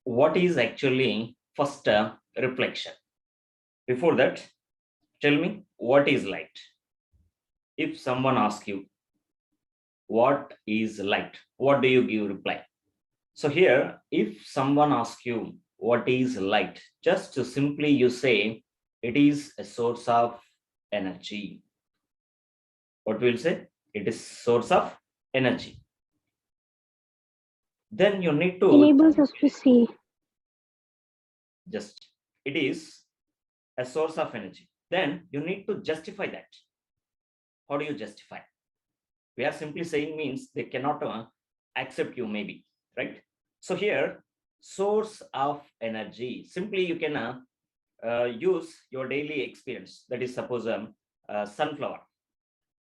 what is actually first reflection? Before that, tell me what is light. If someone asks you what is light, what do you give reply? So here, if someone asks you what is light, just to simply you say it is a source of energy. What will say? It is source of energy. Then you need to Enables us to see. just, it is a source of energy. Then you need to justify that. How do you justify? We are simply saying means they cannot accept you, maybe, right? So here, source of energy, simply you can use your daily experience. That is, suppose sunflower,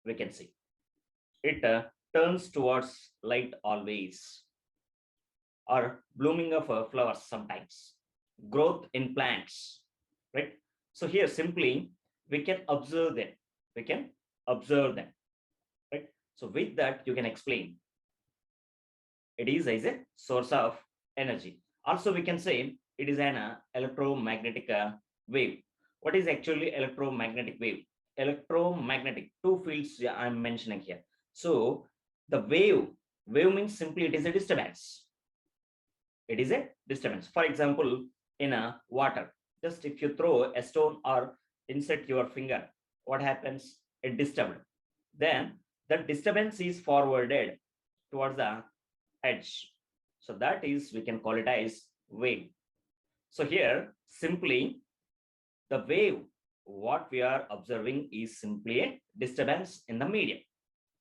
we can see it turns towards light always, or blooming of flowers sometimes, growth in plants, right? So here simply we can observe them, we can observe them, right? So with that you can explain it is as a source of energy. Also we can say it is an electromagnetic wave. What is actually electromagnetic wave? Electromagnetic, two fields I'm mentioning here. So the wave means simply it is a disturbance. It is a disturbance. For example, in a water, just if you throw a stone or insert your finger, what happens? It disturbed. Then the disturbance is forwarded towards the edge. So that is, we can call it as wave. So here simply the wave, what we are observing is simply a disturbance in the medium.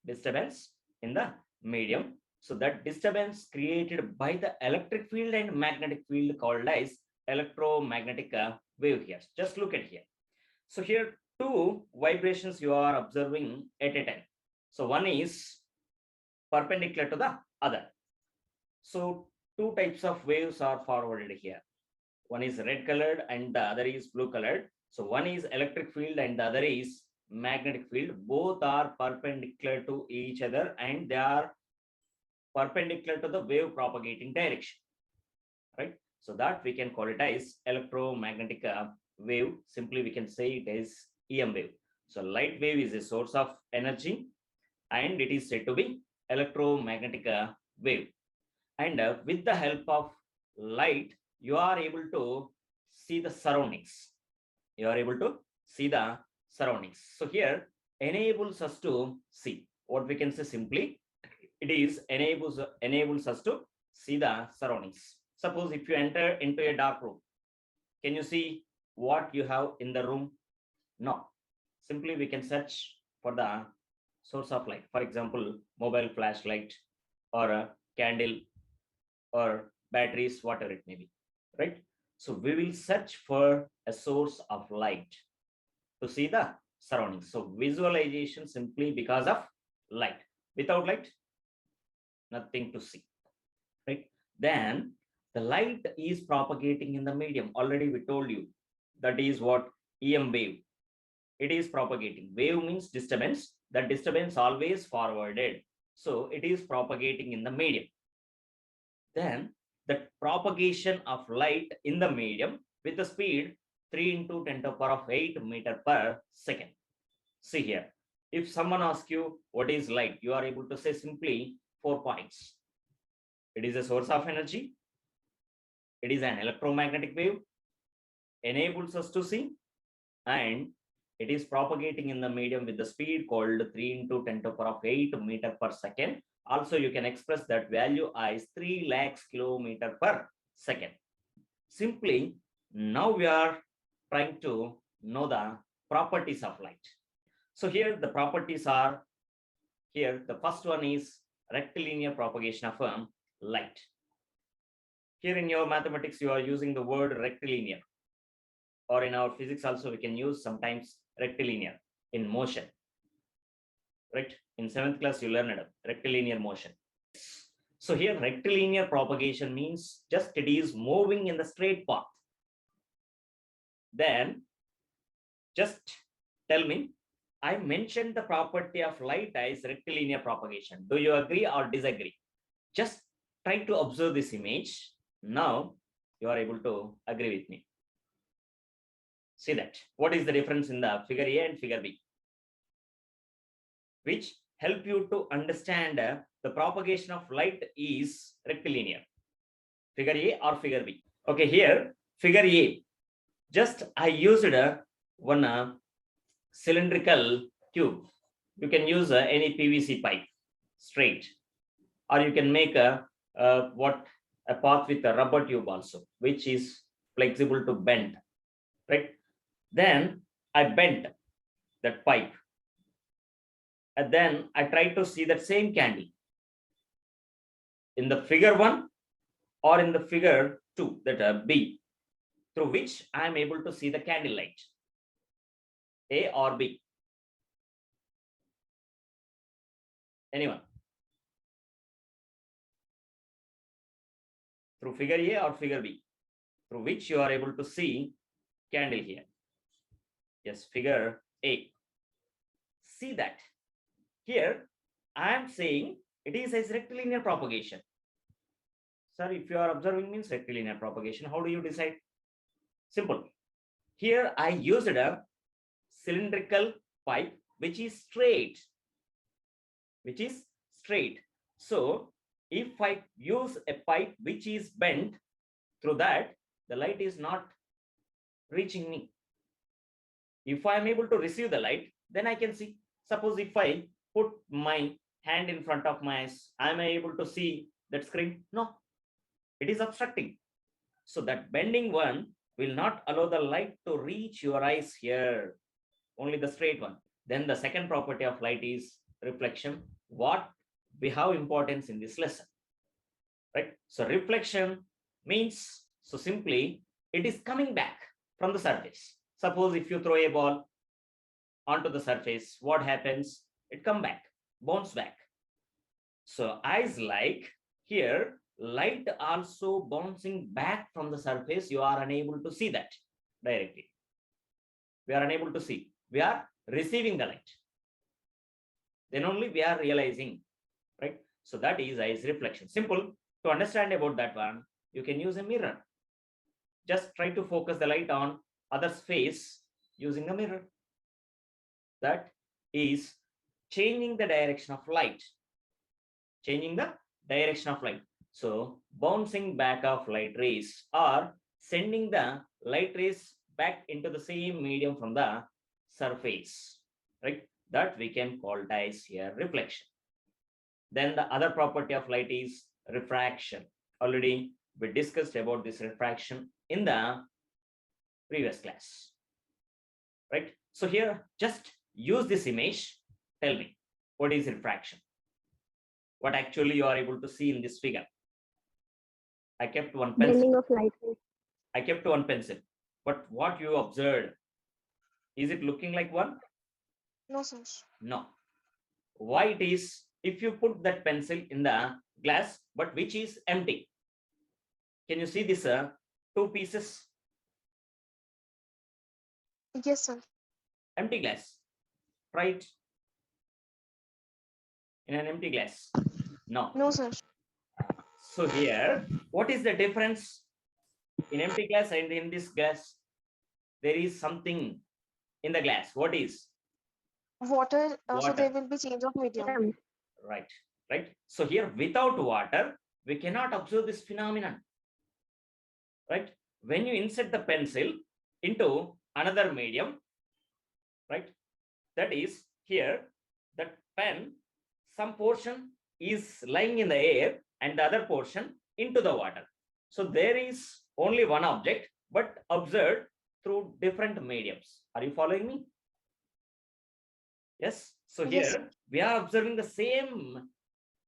Disturbance in the medium. So that disturbance created by the electric field and magnetic field called as electromagnetic wave here. Just look at here. So here two vibrations you are observing at a time. So one is perpendicular to the other. So two types of waves are forwarded here. One is red colored and the other is blue colored. So one is electric field and the other is magnetic field. Both are perpendicular to each other and they are perpendicular to the wave propagating direction, right? So that we can call it as electromagnetic wave. Simply we can say it as EM wave. So light wave is a source of energy and it is said to be electromagnetic wave. And with the help of light, you are able to see the surroundings. You are able to see the surroundings. So here enables us to see. What we can say simply, it is enables us to see the surroundings. Suppose if you enter into a dark room, can you see what you have in the room? No. Simply we can search for the source of light. For example, mobile flashlight or a candle or batteries, whatever it may be, right? So we will search for a source of light to see the surroundings. So visualization simply because of light. Without light, nothing to see, right? Then the light is propagating in the medium. Already we told you that is what EM wave. It is propagating. Wave means disturbance. That disturbance always forwarded. So it is propagating in the medium. Then the propagation of light in the medium with the speed 3 into 10 to the power of 8 meter per second. See here, if someone asks you what is light, you are able to say simply 4 points. It is a source of energy. It is an electromagnetic wave, enables us to see, and it is propagating in the medium with the speed called 3 into 10 to the power of 8 meter per second. Also, you can express that value as 3 lakhs kilometer per second. Simply, now we are trying to know the properties of light. So here the properties are here. The first one is rectilinear propagation of light. Here in your mathematics, you are using the word rectilinear, or in our physics also we can use sometimes rectilinear in motion, right? In 7th class you learned rectilinear motion. So here rectilinear propagation means just it is moving in the straight path. Then just tell me, I mentioned the property of light as rectilinear propagation. Do you agree or disagree? Just try to observe this image. Now you are able to agree with me. See that. What is the difference in the figure A and figure B? Which help you to understand the propagation of light is rectilinear. Figure A or figure B? Okay, here, figure A. Just I used one cylindrical tube. You can use any PVC pipe, straight. Or you can make a path with a rubber tube also, which is flexible to bend, right? Then I bent that pipe, and then I try to see that same candle in the figure 1 or in the figure 2, that B, through which I am able to see the candle light, A or B. Anyone? Through figure A or figure B, through which you are able to see candle here. Yes, figure A. See that. Here, I am saying it is as rectilinear propagation. Sir, if you are observing means rectilinear propagation, how do you decide? Simple. Here, I used a cylindrical pipe which is straight. So, if I use a pipe which is bent, through that, the light is not reaching me. If I am able to receive the light, then I can see. Suppose if I put my hand in front of my eyes, am I able to see that screen? No, it is obstructing. So that bending one will not allow the light to reach your eyes here, only the straight one. Then the second property of light is reflection. What we have importance in this lesson, right? So reflection means, so simply, it is coming back from the surface. Suppose if you throw a ball onto the surface, what happens? It come back, bounce back. So as like here, light also bouncing back from the surface, you are unable to see that directly. We are unable to see. We are receiving the light. Then only we are realizing, right? So that is as reflection. Simple. To understand about that one, you can use a mirror. Just try to focus the light on other's face using a mirror. That is changing the direction of light. Changing the direction of light. So bouncing back of light rays or sending the light rays back into the same medium from the surface, right? That we can call as here reflection. Then the other property of light is refraction. Already we discussed about this refraction in the previous class, right? So here, just use this image. Tell me, what is refraction? What actually you are able to see in this figure? I kept one pencil. Bending of light. I kept one pencil. But what you observed, is it looking like one? No, sir. No. Why it is? If you put that pencil in the glass, but which is empty. Can you see this two pieces? Yes, sir. Empty glass, right? In an empty glass. No. No, sir. So here, what is the difference in empty glass and in this glass? There is something in the glass. What is? Water. Water. So there will be change of medium. Right, right. So here, without water, we cannot observe this phenomenon, right? When you insert the pencil into another medium, right? That is here, that pen, some portion is lying in the air and the other portion into the water. So there is only one object, but observed through different mediums. Are you following me? Yes. So here Yes. we are observing the same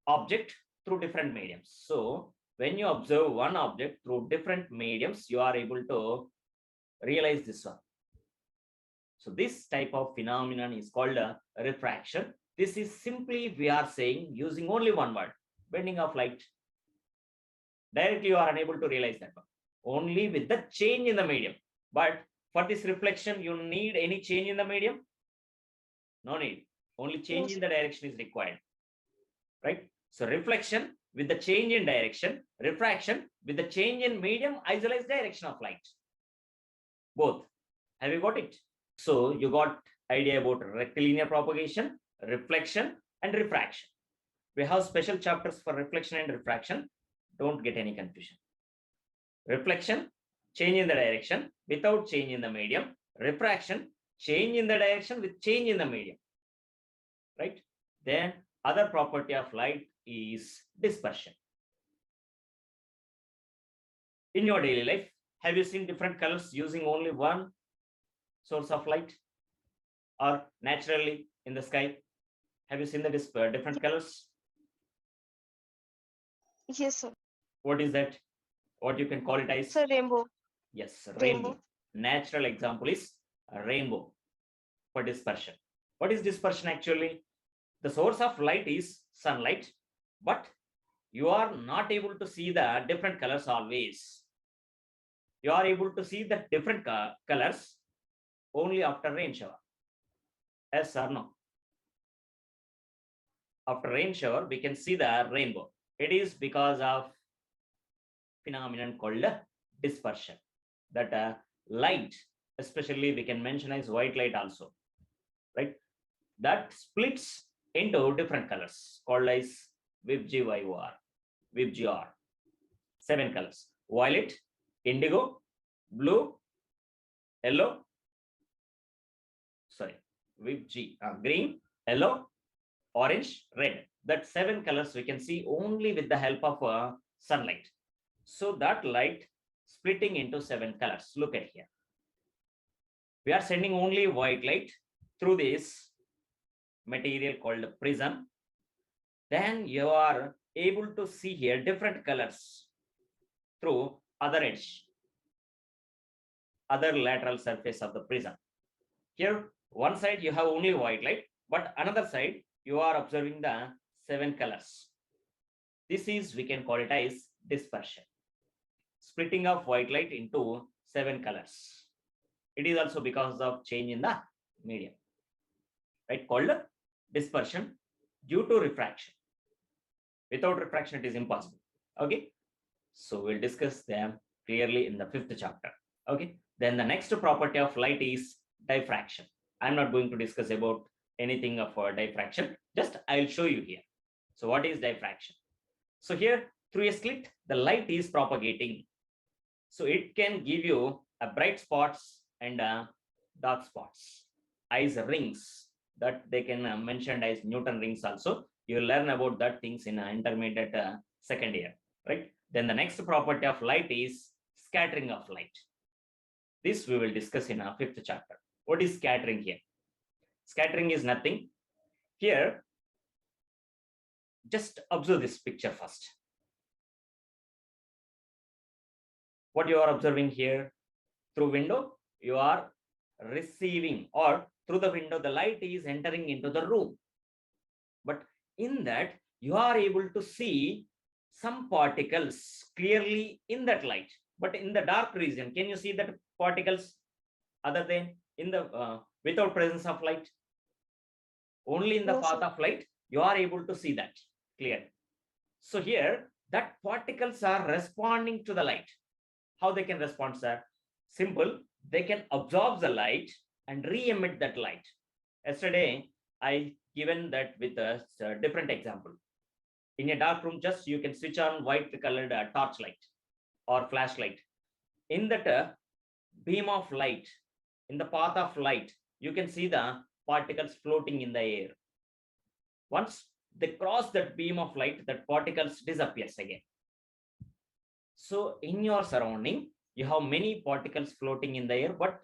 object through different mediums. So when you observe one object through different mediums, you are able to realize this one. So this type of phenomenon is called a refraction. This is simply, we are saying, using only one word, bending of light. Directly you are unable to realize that one. Only with the change in the medium. But for this reflection, you need any change in the medium? No need. Only change in the direction is required. Right? So reflection, with the change in direction, refraction with the change in medium isolates direction of light. Both. Have you got it? So you got idea about rectilinear propagation, reflection, and refraction. We have special chapters for reflection and refraction. Don't get any confusion. Reflection, change in the direction without change in the medium. Refraction, change in the direction with change in the medium. Right? Then other property of light is dispersion. In your daily life, have you seen different colors using only one source of light? Or naturally in the sky? Have you seen the different colors? Yes, sir. What is that? What you can call it as? Sir, rainbow. Yes, Rainbow. Natural example is a rainbow for dispersion. What is dispersion actually? The source of light is sunlight, but you are not able to see the different colors always. You are able to see the different colors only after rain shower. Yes or no? After rain shower, we can see the rainbow. It is because of phenomenon called dispersion. That light, especially we can mention as white light also, right? That splits into different colors called as VIBGYOR, 7 colors: violet, indigo, blue, yellow, green, yellow, orange, red. That 7 colors we can see only with the help of sunlight. So that light splitting into 7 colors. Look at here. We are sending only white light through this material called prism. Then you are able to see here different colors through other edge, other lateral surface of the prism. Here, one side you have only white light, but another side you are observing the 7 colors. This is, we can call it as dispersion. Splitting of white light into 7 colors. It is also because of change in the medium, right? Called dispersion due to refraction. Without refraction, it is impossible. Okay. So we'll discuss them clearly in the 5th chapter. Okay. Then the next property of light is diffraction. I'm not going to discuss about anything of diffraction. Just I'll show you here. So what is diffraction? So here through a slit, the light is propagating. So it can give you a bright spots and dark spots, as rings that they can mentioned as Newton rings also. You learn about that things in intermediate second year, right? Then the next property of light is scattering of light. This we will discuss in our 5th chapter. What is scattering here? Scattering is nothing. Here, just observe this picture first. What you are observing here, through window, you are receiving, or through the window, the light is entering into the room. But in that, you are able to see some particles clearly in that light. But in the dark region, can you see that particles other than in the without presence of light? Only in the path of light, you are able to see that clearly. So here, that particles are responding to the light. How they can respond, sir? Simple. They can absorb the light and re-emit that light. Yesterday, I given that with a different example. In a dark room, just you can switch on white colored torch light or flashlight. In that beam of light, in the path of light, you can see the particles floating in the air. Once they cross that beam of light, that particles disappears again. So in your surrounding, you have many particles floating in the air, but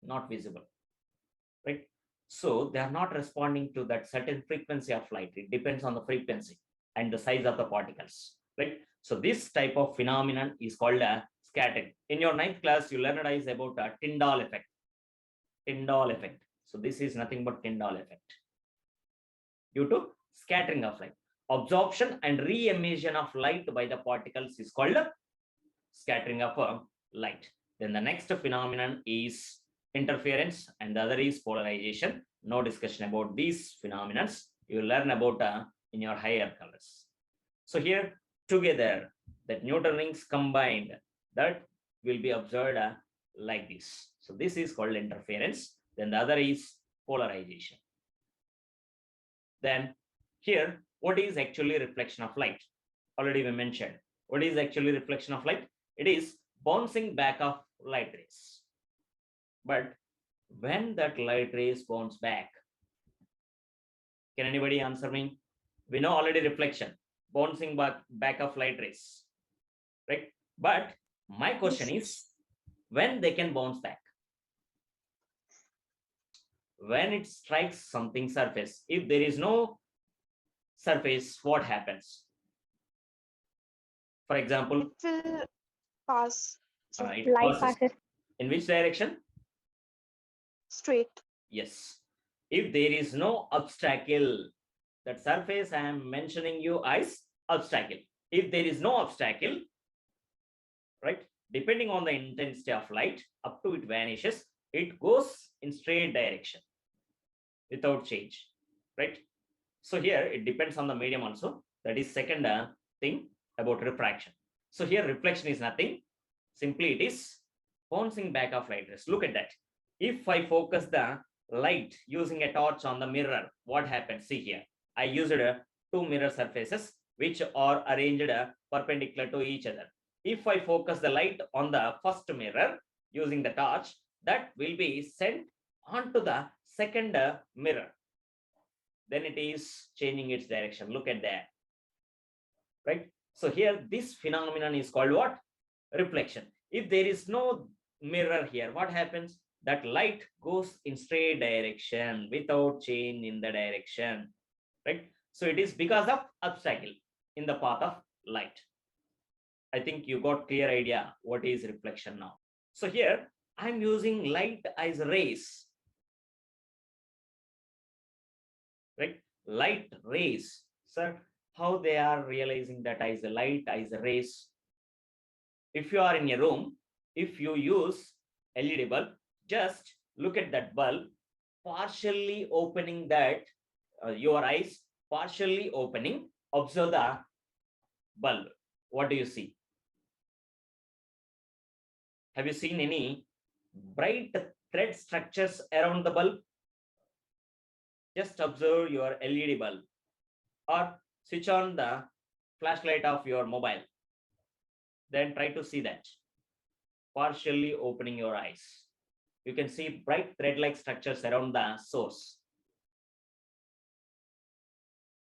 not visible, right? So they are not responding to that certain frequency of light. It depends on the frequency and the size of the particles, right? So this type of phenomenon is called a scattering. In your 9th class, you learned about a Tyndall effect. Tyndall effect. So this is nothing but Tyndall effect due to scattering of light. Absorption and re-emission of light by the particles is called scattering of light. Then the next phenomenon is interference and the other is polarization. No discussion about these phenomena. You will learn about in your higher colors. So here together, that neutron rings combined, that will be observed like this. So this is called interference. Then the other is polarization. Then here, what is actually reflection of light? Already we mentioned. What is actually reflection of light? It is bouncing back of light rays. But when that light rays bounce back, can anybody answer me? We know already reflection, bouncing back of light rays, right? But my question is, when they can bounce back? When it strikes something surface. If there is no surface, what happens? For example, it will pass it passes. In which direction? straight. Yes. If there is no obstacle, that surface I am mentioning you as obstacle. If there is no obstacle, right, depending on the intensity of light, up to it vanishes, it goes in straight direction without change, right? So here it depends on the medium also. That is second thing about refraction. So here reflection is nothing. Simply it is bouncing back of light rays. Look at that. If I focus the light using a torch on the mirror, what happens? See here. I used two mirror surfaces which are arranged perpendicular to each other. If I focus the light on the first mirror using the torch, that will be sent onto the second mirror. Then it is changing its direction. Look at that, right? So here this phenomenon is called what? Reflection. If there is no mirror here, what happens? That light goes in straight direction without change in the direction, right? So it is because of obstacle in the path of light. I think you got clear idea what is reflection now. So here I'm using light as rays, right? Light rays. Sir, how they are realizing that as a light, as a rays? If you are in a room, if you use LED bulb, just look at that bulb, partially opening that, your eyes, partially opening, observe the bulb. What do you see? Have you seen any bright thread structures around the bulb? Just observe your LED bulb or switch on the flashlight of your mobile. Then try to see that. Partially opening your eyes. You can see bright thread-like structures around the source.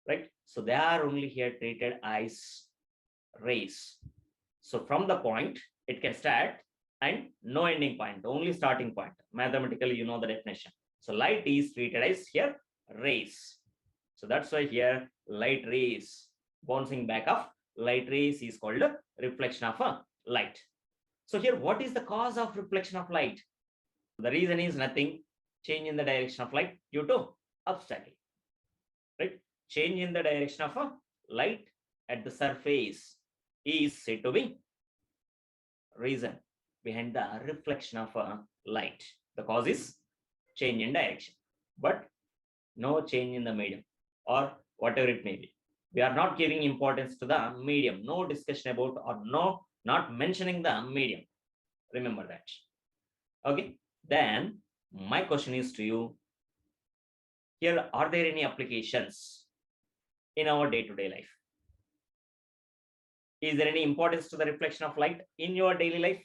Right? So they are only here treated as rays. So from the point, it can start and no ending point, only starting point. Mathematically, you know the definition. So light is treated as here rays. So that's why here light rays, bouncing back of light rays is called a reflection of a light. So here, what is the cause of reflection of light? The reason is nothing, change in the direction of light due to obstacle, right? Change in the direction of a light at the surface is said to be reason behind the reflection of a light. The cause is change in direction, but no change in the medium or whatever it may be. We are not giving importance to the medium, no discussion about or no, not mentioning the medium. Remember that. Okay, then my question is to you. Here, are there any applications in our day-to-day life? Is there any importance to the reflection of light in your daily life?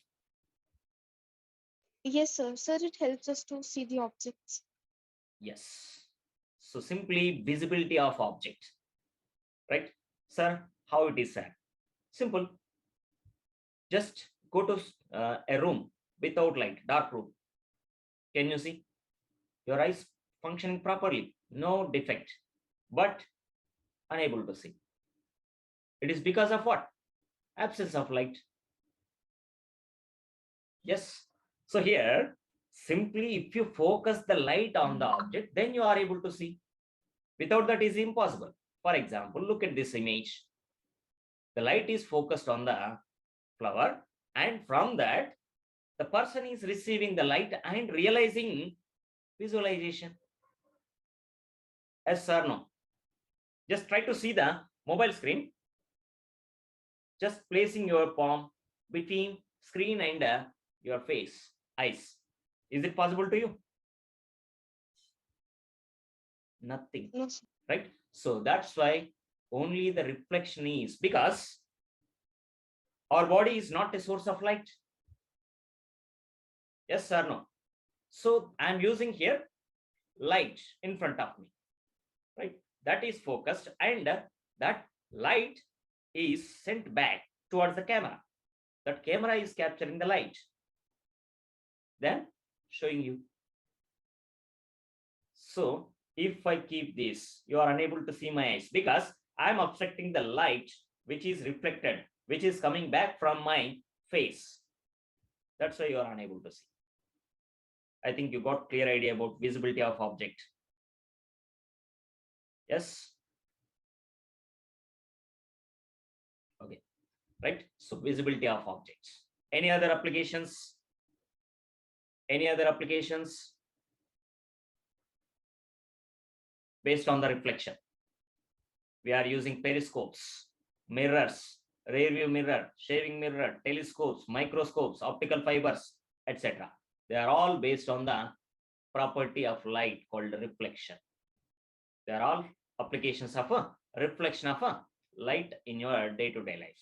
Yes, sir. Sir, it helps us to see the objects. Yes. So simply visibility of object, right? Sir, how it is said? Simple. Just go to a room without light, dark room. Can you see? Your eyes functioning properly, no defect, but unable to see. It is because of what? Absence of light. Yes. So here, simply if you focus the light on the object, then you are able to see. Without that is impossible. For example, look at this image. The light is focused on the flower, and from that, the person is receiving the light and realizing visualization. Yes or no? Just try to see the mobile screen. just placing your palm between screen and your face, eyes. Is it possible to you? Nothing, No, sir. right? So that's why only the reflection is, because our body is not a source of light. Yes or no? So I'm using here light in front of me, right? That is focused, and that light is sent back towards the camera. That camera is capturing the light, then showing you. So if I keep this, you are unable to see my eyes because I'm obstructing the light which is reflected, which is coming back from my face. That's why you are unable to see. I think you got clear idea about visibility of object. Yes. Okay. Right. So visibility of objects. Any other applications? Any other applications based on the reflection? We are using periscopes, mirrors, rear view mirror, shaving mirror, telescopes, microscopes, optical fibers, etc. They are all based on the property of light called reflection. They are all applications of a reflection of a light in your day-to-day life.